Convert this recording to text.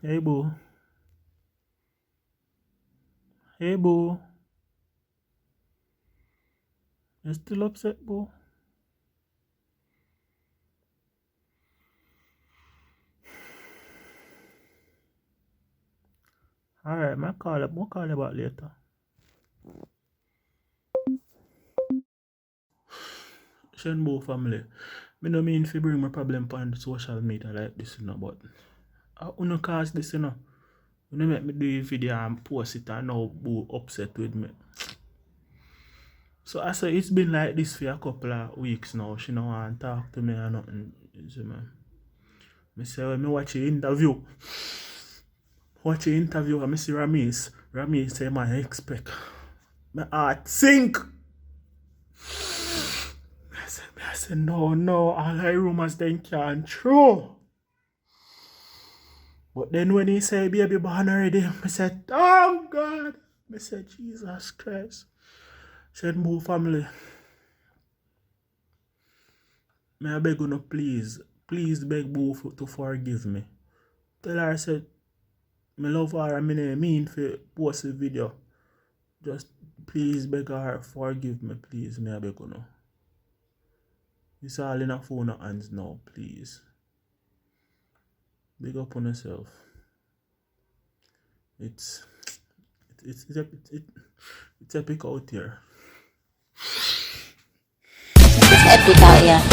Hey boo. Hey boo. You still upset, boo? Alright, we'll call you back later. SHENBOO family. Me no mean to bring my problem on social media like this, you know, but I wanna cause this, you know. You know, make me do a video and post it and now boo upset with me. So I say it's been like this for a couple of weeks now. She don't want to talk to me or nothing. You see me? I say when I watch the interview. And I see Ramis. Ramis say my expect. My heart sink. I say no, all the rumors then can't true. But then when he say baby born already, I said, oh God. I said, Jesus Christ. SHENBOO family. May I beg you please beg Boo to forgive me. Tell her I said, I love her and I mean for post the video. Just please beg her forgive me, please. May I beg you now. It's all in a phone hands now, please. Big up on yourself. It's epic out here. It's epic out here.